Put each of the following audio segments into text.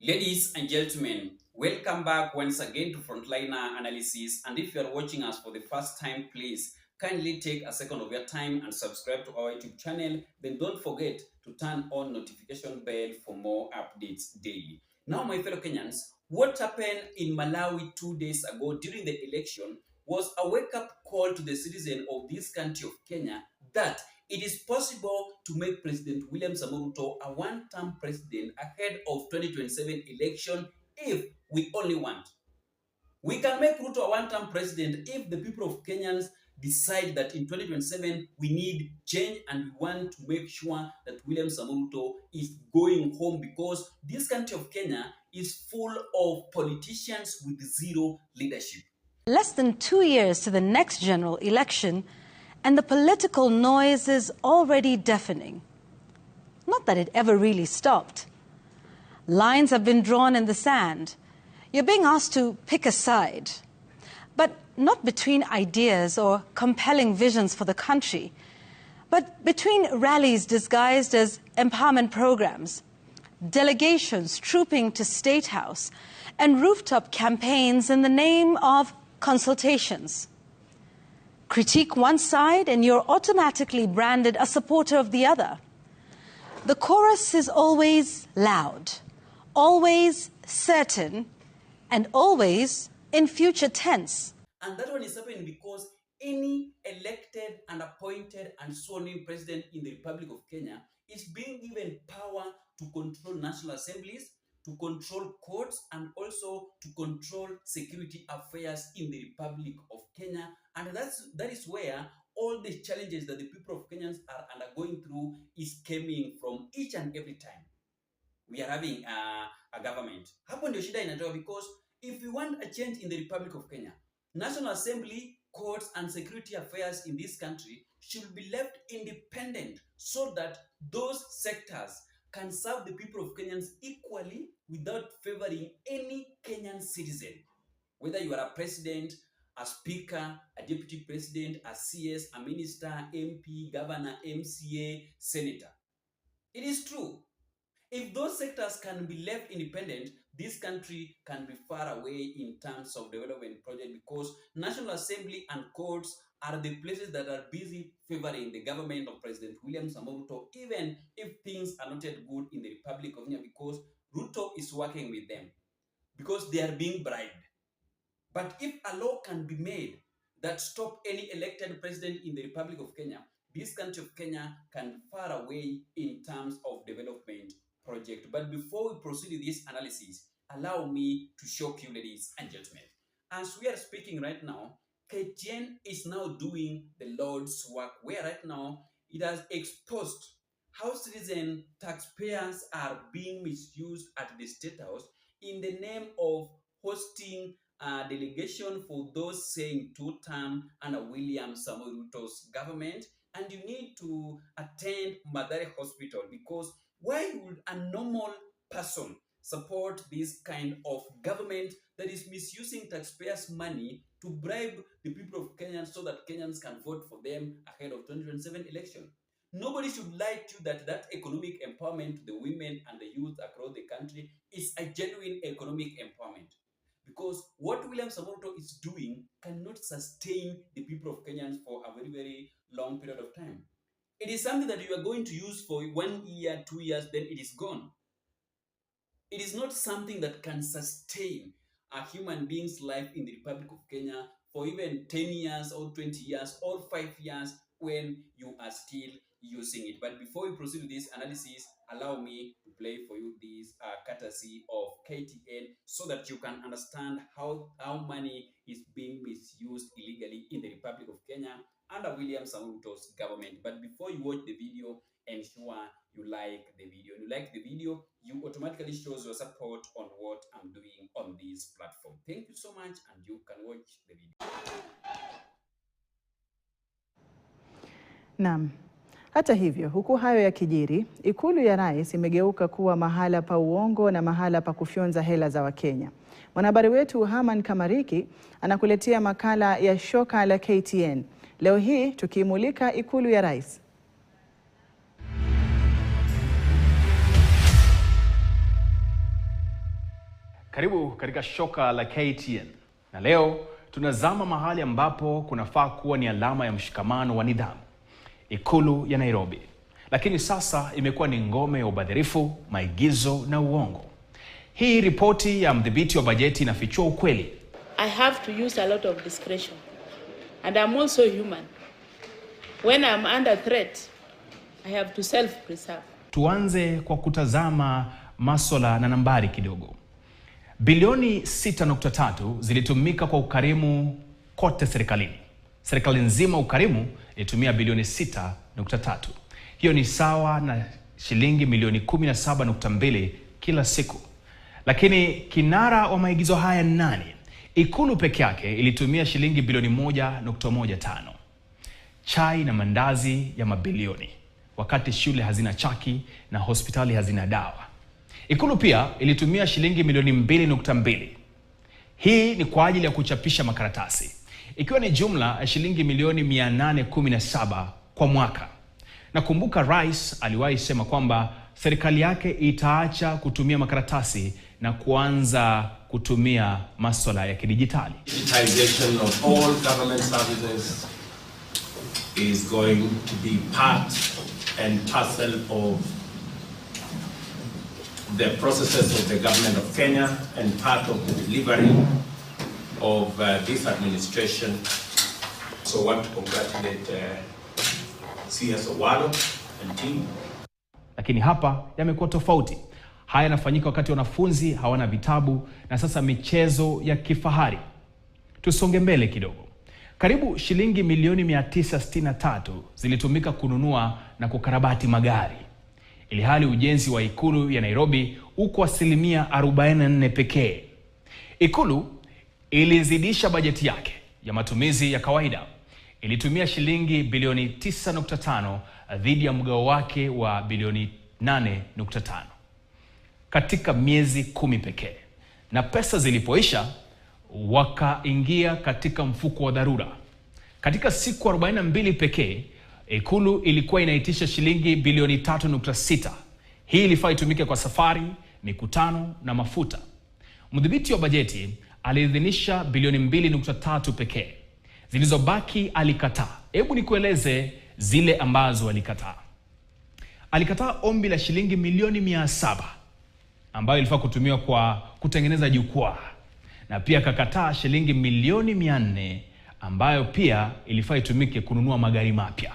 Ladies and gentlemen, welcome back once again to Frontliner Analysis. And if you are watching us for the first time, please kindly take a second of your time and subscribe to our YouTube channel. Then don't forget to turn on notification bell for more updates daily. Now, my fellow Kenyans, what happened in Malawi 2 days ago during the election was a wake-up call to the citizen of this country of Kenya that it is possible to make President William Samoei Ruto a one-term president ahead of 2027 election if we only want. We can make Ruto a one-term president if the people of Kenyans decide that in 2027 we need change and we want to make sure that William Samoei Ruto is going home, because this country of Kenya is full of politicians with zero leadership. Less than 2 years to the next general election, and the political noise is already deafening. Not that it ever really stopped. Lines have been drawn in the sand. You're being asked to pick a side, but not between ideas or compelling visions for the country, but between rallies disguised as empowerment programs, delegations trooping to State House, and rooftop campaigns in the name of consultations. Critique one side and you're automatically branded a supporter of the other. The chorus is always loud, always certain, and always in future tense. And that one is happening because any elected and appointed and sworn-in president in the Republic of Kenya is being given power to control national assemblies, to control courts, and also to control security affairs in the Republic of Kenya. And that is where all the challenges that the people of Kenyans are undergoing through is coming from each and every time we are having a government. Hapo ndio shida inatoka, because if we want a change in the Republic of Kenya, National Assembly, courts, and security affairs in this country should be left independent so that those sectors can serve the people of Kenyans equally without favoring any Kenyan citizen. Whether you are a president, a speaker, a deputy president, a CS, a minister, MP, governor, MCA, senator. It is true. If those sectors can be left independent, this country can be far away in terms of development project, because National Assembly and courts are the places that are busy favoring the government of President William Samoei Ruto, even if things are not yet good in the Republic of Kenya, because Ruto is working with them, because they are being bribed. But if a law can be made that stop any elected president in the Republic of Kenya, this country of Kenya can be far away in terms of development project. But before we proceed with this analysis, allow me to shock you, ladies and gentlemen. As we are speaking right now, KTN is now doing the Lord's work, where right now it has exposed how citizen taxpayers are being misused at the State House in the name of hosting a delegation for those saying two-term under William Samoei Ruto's government. And you need to attend Budgetary hospital, because why would a normal person support this kind of government that is misusing taxpayers' money to bribe the people of Kenya so that Kenyans can vote for them ahead of 2027 election? Nobody should lie to you that economic empowerment to the women and the youth across the country is a genuine economic empowerment. Because what William Samoei Ruto is doing cannot sustain the people of Kenyans for a very, very long period of time. It is something that you are going to use for 1 year, 2 years, then it is gone. It is not something that can sustain a human being's life in the Republic of Kenya for even 10 years or 20 years or 5 years when you are still using it. But before we proceed with this analysis, allow me to play for you this courtesy of KTN so that you can understand how money is being misused illegally in the Republic of Kenya under William Samoei Ruto's government. But before you watch the video, ensure you like the video. When you like the video, you automatically shows your support on what I'm doing on this platform. Thank you so much, and you can watch the video. Naam. Hata hivyo, huku hayo yakijiri, ikulu ya rais imegeuka kuwa mahala pa uongo na mahala pa kufyonza hela za Wakenya. Mwanahabari wetu Haman Kamariki anakuletea makala ya shoka la KTN. Leo hii tukimulika ikulu ya rais. Karibu katika shoka la KTN. Na leo tunazama mahali ambapo kunafaa kuwa ni alama ya mshikamano wa nidhamu. Ikulu ya Nairobi. Lakini sasa imekuwa ni ngome ya ubadhirifu, maigizo na uongo. Hii ripoti ya mdhibiti wa bajeti inafichua ukweli. I have to use a lot of discretion. And I'm also human. When I'm under threat, I have to self-preserve. Tuanze kwa kutazama masuala na nambari kidogo. Bilioni 6.3 zilitumika kwa ukarimu kote serikalini. Serikali nzima ukarimu ilitumia bilioni 6.3. Hiyo ni sawa na shilingi milioni 17.2 kila siku. Lakini kinara wa maigizo haya ni nani? Ikulu peke yake ilitumia shilingi bilioni 1.15. Chai na mandazi ya mabilioni, wakati shule hazina chaki na hospitali hazina dawa. Ikulu pia ilitumia shilingi milioni 2.2. Hii ni kwa ajili ya kuchapisha makaratasi, ikiwa ni jumla ya shilingi milioni 817 kwa mwaka. Nakumbuka rais aliwahi sema kwamba serikali yake itaacha kutumia makaratasi na kuanza kutumia masuala ya kidijitali. Digitization of all government services is going to be part and parcel of the processes of the government of Kenya and part of the delivery of this administration. So I want to congratulate CS Owalo and team. Lakini hapa yamekuwa tofauti. Haya yanafanyika wakati wanafunzi hawana vitabu na sasa michezo ya kifahari. Tusonge mbele kidogo. Karibu shilingi milioni 963 zilitumika kununua na kukarabati magari. Ilihali ujenzi wa ikulu ya Nairobi uko asilimia 44 pekee. Ikulu ilizidisha bajeti yake ya matumizi ya kawaida. Ilitumia shilingi bilioni 9.5 dhidi ya mgao wake wa bilioni 8.5 katika miezi 10 pekee. Na pesa zilipoisha, wakaingia katika mfuko wa dharura. Katika siku 42 pekee, ikulu ilikuwa inaitisha shilingi bilioni 3.6. Hii ilifaa itumike kwa safari, mikutano na mafuta. Mdhibiti wa bajeti aliidhinisha bilioni 2.3 pekee. Zilizobaki alikataa. Hebu nikueleze zile ambazo alikataa. Alikataa ombi la shilingi milioni 700 ambayo ilifaa kutumiwa kwa kutengeneza jukwaa. Na pia akakataa shilingi milioni 400 ambayo pia ilifaa itumike kununua magari mapya.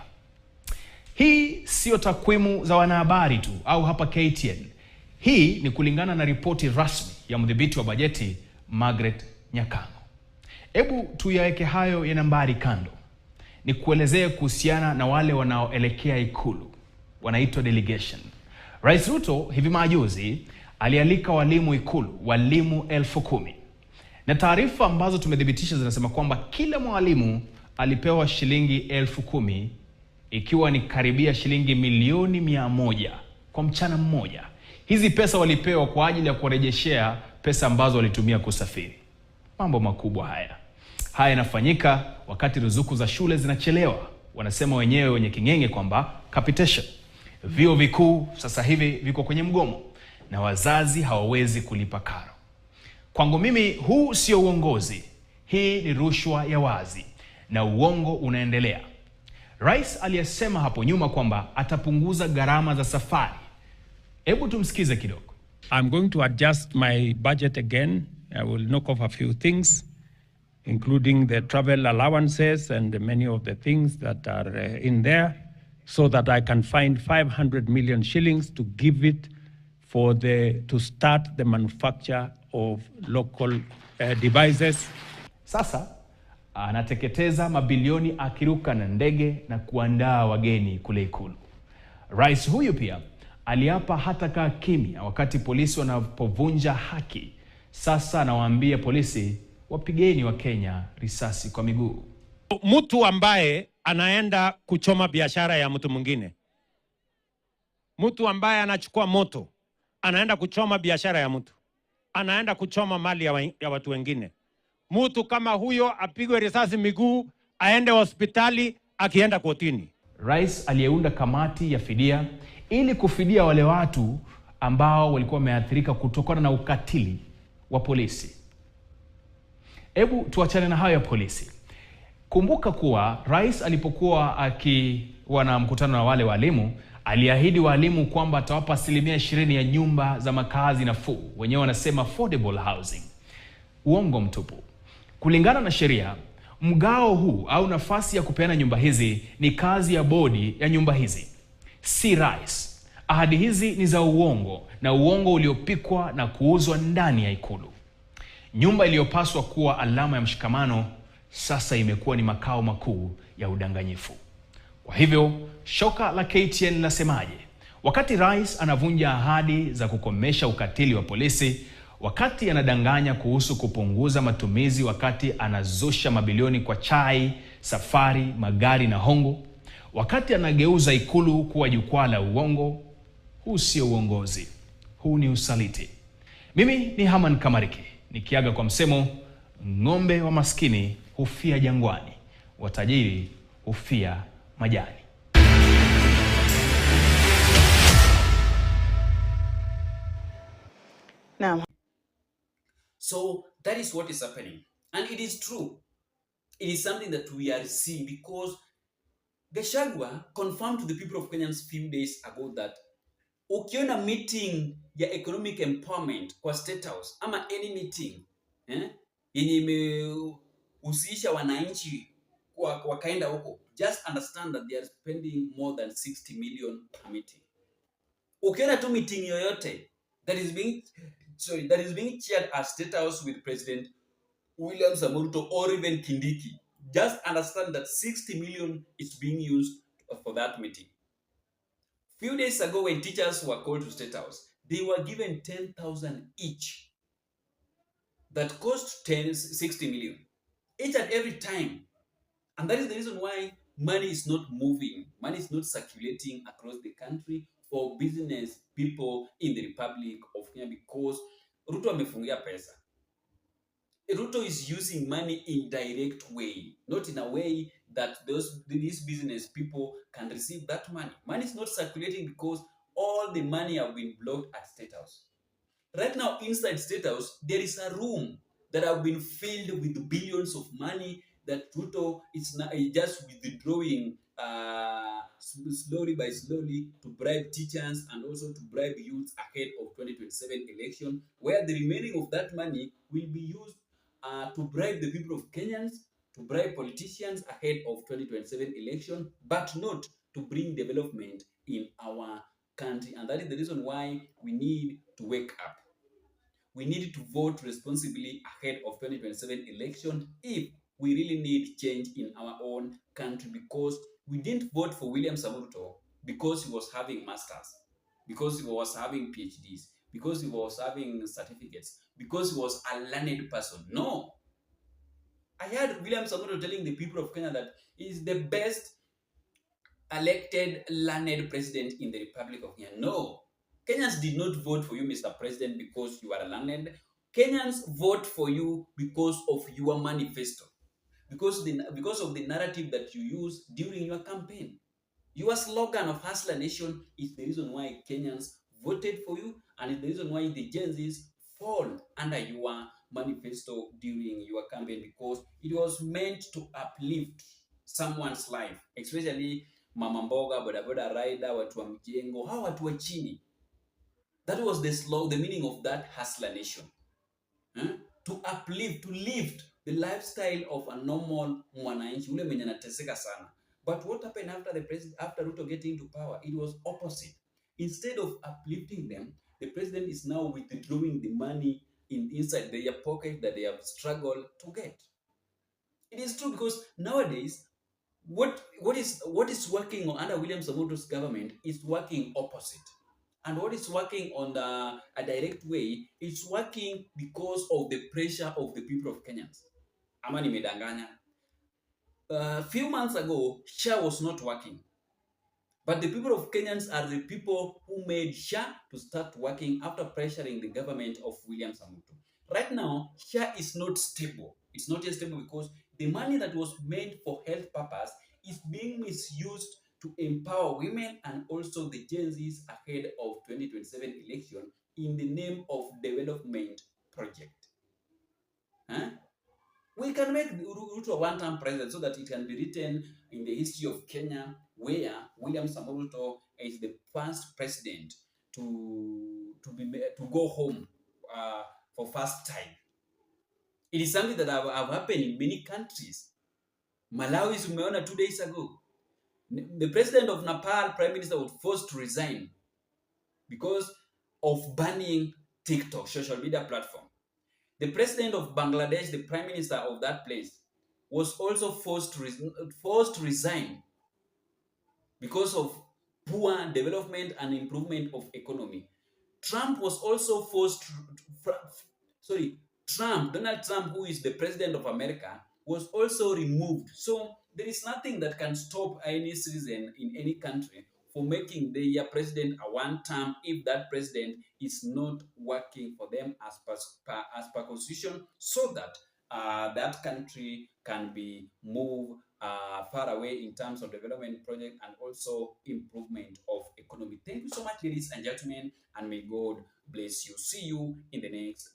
Hii sio takwimu za wanahabari tu au hapa KTN. Hii ni kulingana na ripoti rasmi ya mdhibiti wa bajeti Margaret Nyakango. Hebu tuyaweke hayo ya nambari kando. Ni kuelezea kuhusiana na wale wanaoelekea ikulu. Wanaitwa delegation. Rais Ruto hivi majuzi alialika walimu ikulu, walimu 10,000. Na taarifa ambazo tumedhibitisha zinasema kwamba kila mwalimu alipewa shilingi 10,000, ikiwa ni karibia shilingi milioni 100 kwa mchana mmoja. Hizi pesa walipewa kwa ajili ya kurejeshea pesa ambazo walitumia kusafiri. Mambo makubwa haya. Haya yanafanyika wakati ruzuku za shule zinachelewa. Wanasema wenyewe wenye kingenge kwamba capitation. Vyuo vikuu sasa hivi viko kwenye mgomo na wazazi hawawezi kulipa karo. Kwangu mimi huu sio uongozi. Hii ni rushwa ya wazi na uongo unaendelea. Rais aliyesema hapo nyuma kwamba atapunguza gharama za safari. Hebu tumsikize kidogo. I'm going to adjust my budget again. I will knock off a few things, including the travel allowances and many of the things that are in there, so that I can find 500 million shillings to give it to start the manufacture of local devices. Sasa anateketeza mabilioni akiruka na ndege na kuandaa wageni kule ikulu. Rais huyu pia aliapa hata kaa kimya wakati polisi wanapovunja haki. Sasa anawaambia polisi wapigeni wa Kenya risasi kwa miguu. Mtu ambaye anaenda kuchoma biashara ya mtu mwingine, mtu ambaye anachukua moto anaenda kuchoma biashara ya mtu, anaenda kuchoma mali ya watu wengine, mtu kama huyo apigwe risasi miguu, aende hospitali, akienda kotini. Rais aliyeunda kamati ya fidia ili kufidia wale watu ambao walikuwa wameathirika kutokana na ukatili wa polisi. Hebu tuachane na hayo ya polisi. Kumbuka kuwa rais alipokuwa akiwa na mkutano na wale walimu, aliahidi walimu kwamba atawapa 20% ya nyumba za makazi nafuu. Wenyewe wanasema affordable housing. Uongo mtupu. Kulingana na sheria, mgao huu au nafasi ya kupeana nyumba hizi ni kazi ya bodi ya nyumba hizi, si rais. Ahadi hizi ni za uongo, na uongo uliopikwa na kuuzwa ndani ya Ikulu. Nyumba iliyopaswa kuwa alama ya mshikamano sasa imekuwa ni makao makuu ya udanganyifu. Kwa hivyo, shoka la KTN lasemaje? Wakati rais anavunja ahadi za kukomesha ukatili wa polisi, wakati anadanganya kuhusu kupunguza matumizi, wakati anazusha mabilioni kwa chai, safari, magari na hongo, wakati anageuza Ikulu kuwa jukwaa la uongo, huu sio uongozi. Huu ni usaliti. Mimi ni Haman Kamariki, nikiaga kwa msemo, ng'ombe wa maskini hufia jangwani, watajiri hufia majani. Naam. So that is what is happening. And it is true. It is something that we are seeing because Gachagua confirmed to the people of Kenya a few days ago that ukiona meeting ya economic empowerment kwa State House ama any meeting yenye imehusisha wananchi wakaenda huko, just understand that they are spending more than 60 million per meeting. Ukiona tu meeting yoyote that is being chaired at State House with President William Samoei Ruto or even Kindiki, just understand that 60 million is being used for that meeting. Few days ago, when teachers were called to State House, they were given 10,000 each. That cost 60 million each and every time. And that is the reason why money is not moving, money is not circulating across the country for business people in the Republic of Kenya, because Ruto amefungia pesa. Ruto is using money in direct way, not in a way that these business people can receive that money. Money is not circulating because all the money have been blocked at State House. Right now, inside State House, there is a room that have been filled with billions of money that Ruto is now just withdrawing slowly by slowly to bribe teachers and also to bribe youths ahead of 2027 election, where the remaining of that money will be used to bribe the people of Kenyans, to bribe politicians ahead of 2027 election, but not to bring development in our country. And that is the reason why we need to wake up. We need to vote responsibly ahead of 2027 election if we really need change in our own country, because we didn't vote for William Samoei Ruto because he was having masters, because he was having PhDs, because he was having certificates, because he was a learned person. No. I heard William Samoei Ruto telling the people of Kenya that he is the best elected learned president in the Republic of Kenya. No. Kenyans did not vote for you, Mr. President, because you are learned. Kenyans vote for you because of your manifesto, because of the narrative that you use during your campaign. Your slogan of Hustler Nation is the reason why Kenyans voted for you, and is the reason why the Gen Zs fall under your manifesto during your campaign, because it was meant to uplift someone's life, especially mama mboga, bodaboda rider, watu wa mjengo, hawa watu wa chini. That was the meaning of that Hustler Nation. To uplift, to lift the lifestyle of a normal mwananchi, ule mwenye anateseka sana. But what happened after Ruto getting into power? It was opposite. Instead of uplifting them, the president is now withdrawing the money inside their pocket that they have struggled to get. It is true, because nowadays, what is working under William Samoei Ruto's government is working opposite. And what is working on a direct way, it's working because of the pressure of the people of Kenyans. Ama nimedanganya. A few months ago, SHA was not working. But the people of Kenyans are the people who made SHA to start working after pressuring the government of William Samoei Ruto. Right now, SHA is not stable. It's not yet stable because the money that was made for health purpose is being misused to empower women and also the Gen Zs ahead of 2027 election in the name of development project. Huh? We can make Ruto a one-term president so that it can be written in the history of Kenya, where William Samoei Ruto is the first president to go home for first time. It is something that have happened in many countries. Malawi, umeona 2 days ago. The president of Nepal, prime minister, was forced to resign because of banning TikTok, social media platform. The president of Bangladesh, the prime minister of that place, was also forced to resign because of poor development and improvement of economy. Trump was also forced Donald Trump, who is the president of America, was also removed. So there is nothing that can stop any citizen in any country for making their president a one-term if that president is not working for them as per constitution, so that that country can be moved far away in terms of development project and also improvement of economy. Thank you so much, ladies and gentlemen, and may God bless you. See you in the next